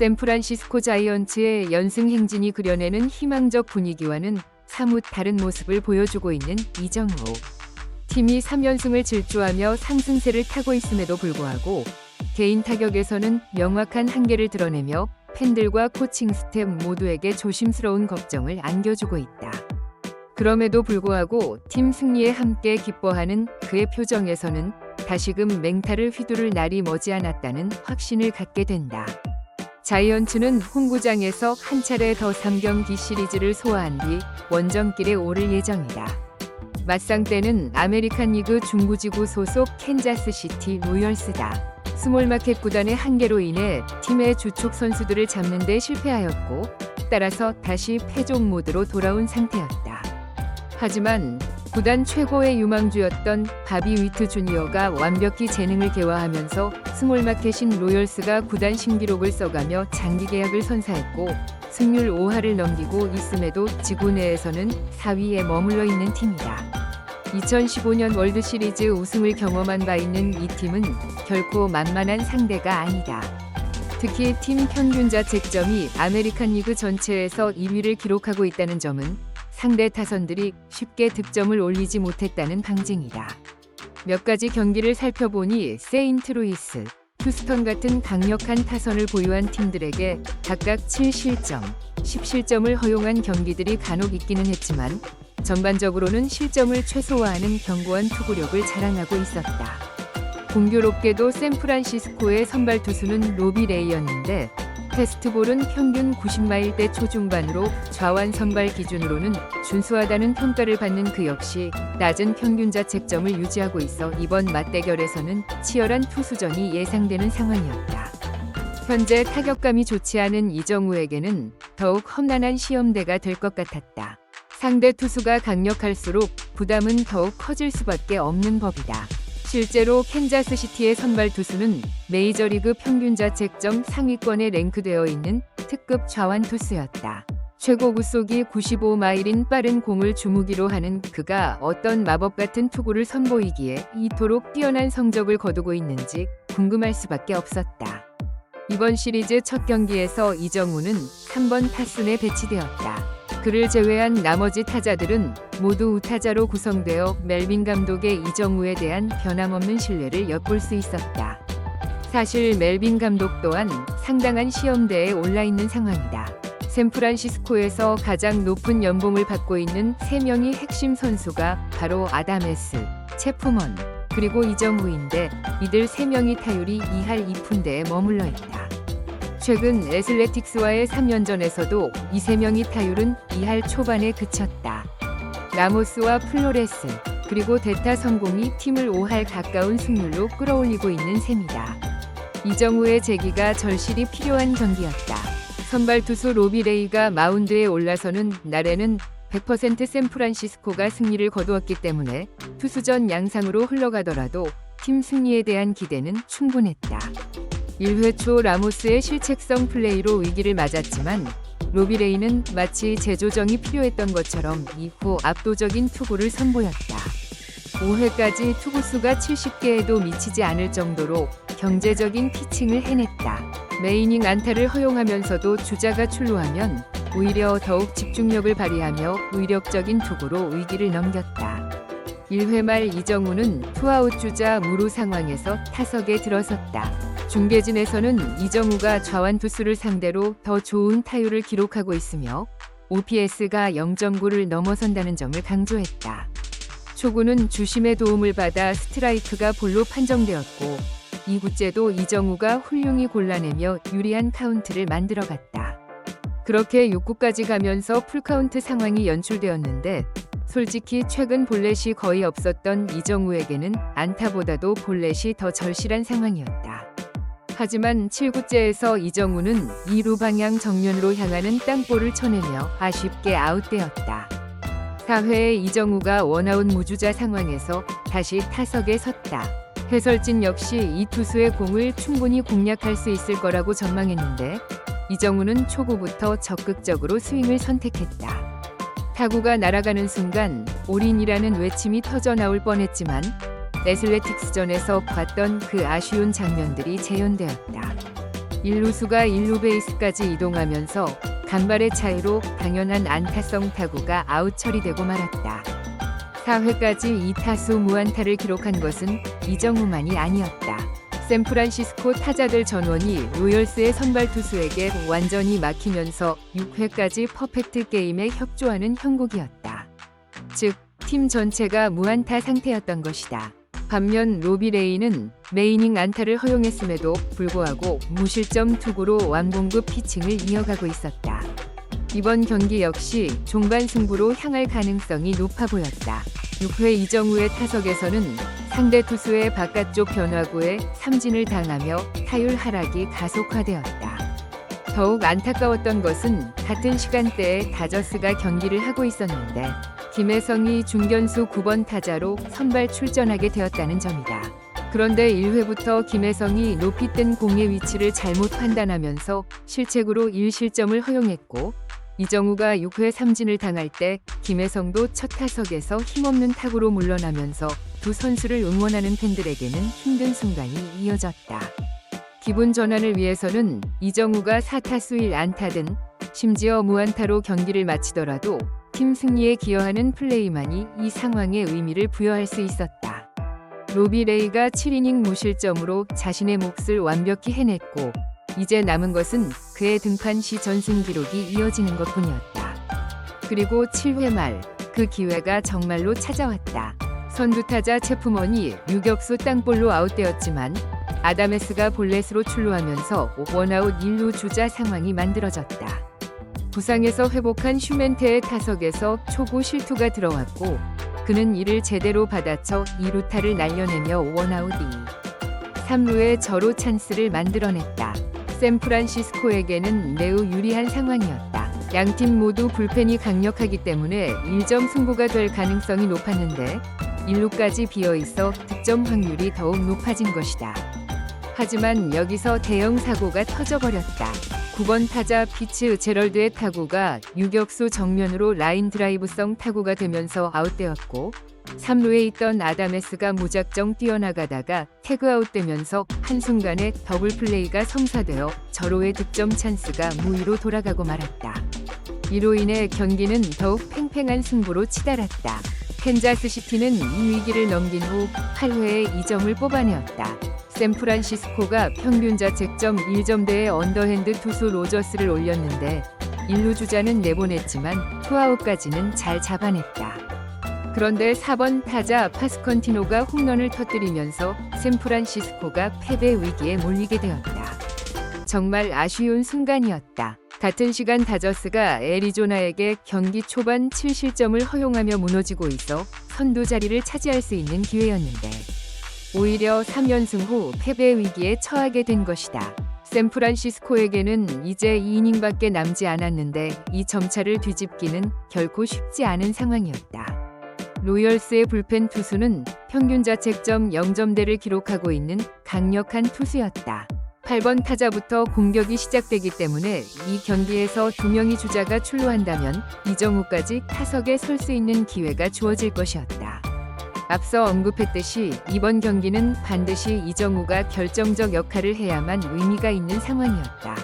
샌프란시스코 자이언츠의 연승 행진이 그려내는 희망적 분위기와는 사뭇 다른 모습을 보여주고 있는 이정우. 팀이 3연승을 질주하며 상승세를 타고 있음에도 불구하고 개인 타격에서는 명확한 한계를 드러내며 팬들과 코칭 스텝 모두에게 조심스러운 걱정을 안겨주고 있다. 그럼에도 불구하고 팀 승리에 함께 기뻐하는 그의 표정에서는 다시금 맹타를 휘두를 날이 머지않았다는 확신을 갖게 된다. 자이언츠는 홈구장에서 한 차례 더 3경기 시리즈를 소화한 뒤 원정길에 오를 예정이다. 맞상 때는 아메리칸 리그 중부지구 소속 캔자스시티 로열스다. 스몰마켓 구단의 한계로 인해 팀의 주축 선수들을 잡는 데 실패하였고 따라서 다시 패족 모드로 돌아온 상태였다. 하지만 구단 최고의 유망주였던 바비 위트 주니어가 완벽히 재능을 개화하면서 스몰마켓인 로열스가 구단 신기록을 써가며 장기 계약을 선사했고 승률 5할을 넘기고 있음에도 지구 내에서는 4위에 머물러 있는 팀이다. 2015년 월드시리즈 우승을 경험한 바 있는 이 팀은 결코 만만한 상대가 아니다. 특히 팀 평균 자책점이 아메리칸 리그 전체에서 2위를 기록하고 있다는 점은 상대 타선들이 쉽게 득점을 올리지 못했다는 방증이다. 몇 가지 경기를 살펴보니 세인트루이스, 휴스턴 같은 강력한 타선을 보유한 팀들에게 각각 7실점, 10실점을 허용한 경기들이 간혹 있기는 했지만 전반적으로는 실점을 최소화하는 견고한 투구력을 자랑하고 있었다. 공교롭게도 샌프란시스코의 선발 투수는 로비 레이였는데 패스트볼은 평균 90마일대 초중반으로 좌완 선발 기준으로는 준수하다는 평가를 받는 그 역시 낮은 평균 자책점을 유지하고 있어 이번 맞대결에서는 치열한 투수전이 예상되는 상황이었다. 현재 타격감이 좋지 않은 이정우에게는 더욱 험난한 시험대가 될 것 같았다. 상대 투수가 강력할수록 부담은 더욱 커질 수밖에 없는 법이다. 실제로 캔자스시티의 선발 투수는 메이저리그 평균 자책점 상위권에 랭크되어 있는 특급 좌완 투수였다. 최고 구속이 95마일인 빠른 공을 주무기로 하는 그가 어떤 마법 같은 투구를 선보이기에 이토록 뛰어난 성적을 거두고 있는지 궁금할 수밖에 없었다. 이번 시리즈 첫 경기에서 이정우는 3번 타순에 배치되었다. 그를 제외한 나머지 타자들은 모두 우타자로 구성되어 멜빈 감독의 이정우에 대한 변함없는 신뢰를 엿볼 수 있었다. 사실 멜빈 감독 또한 상당한 시험대에 올라 있는 상황이다. 샌프란시스코에서 가장 높은 연봉을 받고 있는 3명의 핵심 선수가 바로 아담에스, 체프먼, 그리고 이정우인데 이들 3명이 타율이 2할 2푼대에 머물러 있다. 최근 애슬레틱스와의 3연전에서도 이 3명의 타율은 2할 초반에 그쳤다. 라모스와 플로레스, 그리고 데타 성공이 팀을 5할 가까운 승률로 끌어올리고 있는 셈이다. 이정우의 재기가 절실히 필요한 경기였다. 선발 투수 로비 레이가 마운드에 올라서는 날에는 100% 샌프란시스코가 승리를 거두었기 때문에 투수전 양상으로 흘러가더라도 팀 승리에 대한 기대는 충분했다. 1회 초 라모스의 실책성 플레이로 위기를 맞았지만 로비레이는 마치 재조정이 필요했던 것처럼 이후 압도적인 투구를 선보였다. 5회까지 투구수가 70개에도 미치지 않을 정도로 경제적인 피칭을 해냈다. 메이닝 안타를 허용하면서도 주자가 출루하면 오히려 더욱 집중력을 발휘하며 위력적인 투구로 위기를 넘겼다. 1회 말 이정우는 투아웃 주자 무루 상황에서 타석에 들어섰다. 중계진에서는 이정우가 좌완 투수를 상대로 더 좋은 타율을 기록하고 있으며 OPS가 0.9를 넘어선다는 점을 강조했다. 초구는 주심의 도움을 받아 스트라이크가 볼로 판정되었고 2구째도 이정우가 훌륭히 골라내며 유리한 카운트를 만들어갔다. 그렇게 6구까지 가면서 풀카운트 상황이 연출되었는데 솔직히 최근 볼넷이 거의 없었던 이정우에게는 안타보다도 볼넷이 더 절실한 상황이었다. 하지만 7구째에서 이정우는 2루 방향 정면으로 향하는 땅볼을 쳐내며 아쉽게 아웃되었다. 4회에 이정우가 원아웃 무주자 상황에서 다시 타석에 섰다. 해설진 역시 이 투수의 공을 충분히 공략할 수 있을 거라고 전망했는데 이정우는 초구부터 적극적으로 스윙을 선택했다. 타구가 날아가는 순간 올인이라는 외침이 터져 나올 뻔했지만 애슬레틱스전에서 봤던 그 아쉬운 장면들이 재현되었다. 1루수가 1루 베이스까지 이동하면서 간발의 차이로 당연한 안타성 타구가 아웃 처리되고 말았다. 4회까지 2타수 무안타를 기록한 것은 이정우만이 아니었다. 샌프란시스코 타자들 전원이 로열스의 선발 투수에게 완전히 막히면서 6회까지 퍼펙트 게임에 협조하는 형국이었다. 즉, 팀 전체가 무안타 상태였던 것이다. 반면 로비 레이는 매이닝 안타를 허용했음에도 불구하고 무실점 투구로 완봉급 피칭을 이어가고 있었다. 이번 경기 역시 종반 승부로 향할 가능성이 높아 보였다. 6회 이정우의 타석에서는 상대 투수의 바깥쪽 변화구에 삼진을 당하며 타율 하락이 가속화되었다. 더욱 안타까웠던 것은 같은 시간대에 다저스가 경기를 하고 있었는데 김혜성이 중견수 9번 타자로 선발 출전하게 되었다는 점이다. 그런데 1회부터 김혜성이 높이 뜬 공의 위치를 잘못 판단하면서 실책으로 1실점을 허용했고 이정우가 6회 삼진을 당할 때 김혜성도 첫 타석에서 힘없는 타구로 물러나면서 두 선수를 응원하는 팬들에게는 힘든 순간이 이어졌다. 기분 전환을 위해서는 이정우가 4타수 1안타든 심지어 무안타로 경기를 마치더라도 팀 승리에 기여하는 플레이만이 이 상황에 의미를 부여할 수 있었다. 로비 레이가 7이닝 무실점으로 자신의 몫을 완벽히 해냈고 이제 남은 것은 그의 등판 시 전승 기록이 이어지는 것뿐이었다. 그리고 7회 말 그 기회가 정말로 찾아왔다. 선두타자 체프먼이 유격수 땅볼로 아웃되었지만 아다메스가 볼넷으로 출루하면서 원아웃 1루 주자 상황이 만들어졌다. 부상에서 회복한 슈멘테의 타석에서 초구 실투가 들어왔고 그는 이를 제대로 받아쳐 2루타를 날려내며 원아웃 2, 3루에 저로 찬스를 만들어냈다. 샌프란시스코에게는 매우 유리한 상황이었다. 양팀 모두 불펜이 강력하기 때문에 1점 승부가 될 가능성이 높았는데 1루까지 비어있어 득점 확률이 더욱 높아진 것이다. 하지만 여기서 대형 사고가 터져버렸다. 9번 타자 피츠 제럴드의 타구가 유격수 정면으로 라인 드라이브성 타구가 되면서 아웃되었고 3루에 있던 아다메스가 무작정 뛰어나가다가 태그아웃되면서 한순간에 더블 플레이가 성사되어 저로의 득점 찬스가 무위로 돌아가고 말았다. 이로 인해 경기는 더욱 팽팽한 승부로 치달았다. 캔자스시티는 이 위기를 넘긴 후 8회에 2점을 뽑아내었다. 샌프란시스코가 평균 자책점 1점대의 언더핸드 투수 로저스를 올렸는데 1루 주자는 내보냈지만 투아웃까지는 잘 잡아냈다. 그런데 4번 타자 파스컨티노가 홈런을 터뜨리면서 샌프란시스코가 패배 위기에 몰리게 되었다. 정말 아쉬운 순간이었다. 같은 시간 다저스가 애리조나에게 경기 초반 7실점을 허용하며 무너지고 있어 선두 자리를 차지할 수 있는 기회였는데 오히려 3연승 후 패배 위기에 처하게 된 것이다. 샌프란시스코에게는 이제 2이닝밖에 남지 않았는데 이 점차를 뒤집기는 결코 쉽지 않은 상황이었다. 로열스의 불펜 투수는 평균 자책점 0점대를 기록하고 있는 강력한 투수였다. 8번 타자부터 공격이 시작되기 때문에 이 경기에서 2명의 주자가 출루한다면 이정우까지 타석에 설 수 있는 기회가 주어질 것이었다. 앞서 언급했듯이 이번 경기는 반드시 이정우가 결정적 역할을 해야만 의미가 있는 상황이었다.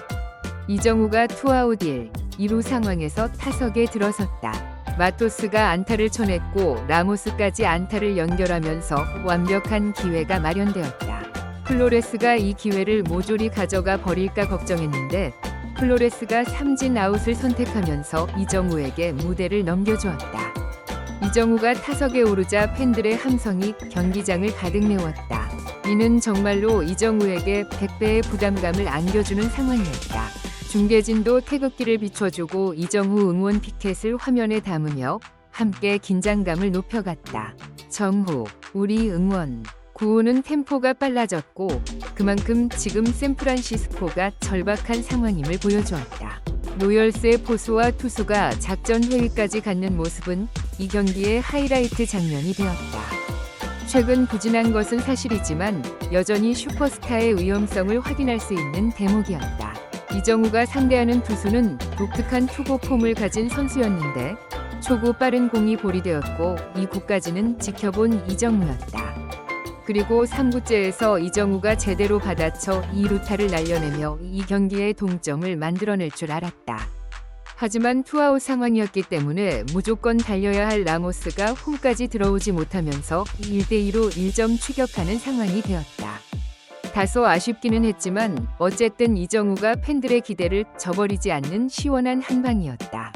이정우가 투아웃 1, 2루 상황에서 타석에 들어섰다. 마토스가 안타를 쳐냈고 라모스까지 안타를 연결하면서 완벽한 기회가 마련되었다. 플로레스가 이 기회를 모조리 가져가 버릴까 걱정했는데 플로레스가 삼진 아웃을 선택하면서 이정우에게 무대를 넘겨주었다. 이정우가 타석에 오르자 팬들의 함성이 경기장을 가득 메웠다. 이는 정말로 이정우에게 100배의 부담감을 안겨주는 상황이었다. 중계진도 태극기를 비춰주고 이정우 응원 피켓을 화면에 담으며 함께 긴장감을 높여갔다. 정후, 우리 응원. 구호는 템포가 빨라졌고 그만큼 지금 샌프란시스코가 절박한 상황임을 보여주었다. 로열스의 포수와 투수가 작전 회의까지 갖는 모습은 이 경기의 하이라이트 장면이 되었다. 최근 부진한 것은 사실이지만 여전히 슈퍼스타의 위험성을 확인할 수 있는 대목이었다. 이정우가 상대하는 투수는 독특한 투구 폼을 가진 선수였는데 초구 빠른 공이 볼이 되었고 2구까지는 지켜본 이정우였다. 그리고 3구째에서 이정우가 제대로 받아쳐 2루타를 날려내며 이 경기의 동점을 만들어낼 줄 알았다. 하지만 투아웃 상황이었기 때문에 무조건 달려야 할 라모스가 홈까지 들어오지 못하면서 1대2로 1점 추격하는 상황이 되었다. 다소 아쉽기는 했지만 어쨌든 이정우가 팬들의 기대를 저버리지 않는 시원한 한 방이었다.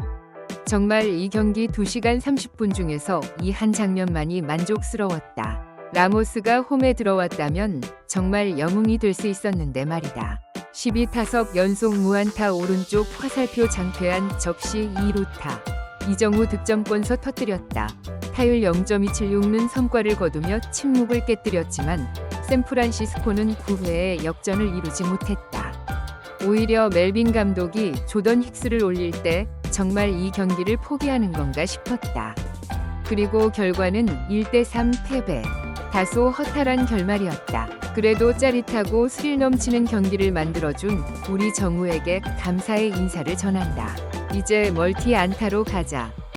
정말 이 경기 2시간 30분 중에서 이 한 장면만이 만족스러웠다. 라모스가 홈에 들어왔다면 정말 영웅이 될 수 있었는데 말이다. 12타석 연속 무안타 오른쪽 화살표 장쾌한 적시 2루타. 이정우 득점권서 터뜨렸다. 타율 0.276는 성과를 거두며 침묵을 깨뜨렸지만 샌프란시스코는 9회에 역전을 이루지 못했다. 오히려 멜빈 감독이 조던 힉스를 올릴 때 정말 이 경기를 포기하는 건가 싶었다. 그리고 결과는 1대3 패배. 다소 허탈한 결말이었다. 그래도 짜릿하고 스릴 넘치는 경기를 만들어준 우리 정우에게 감사의 인사를 전한다. 이제 멀티 안타로 가자.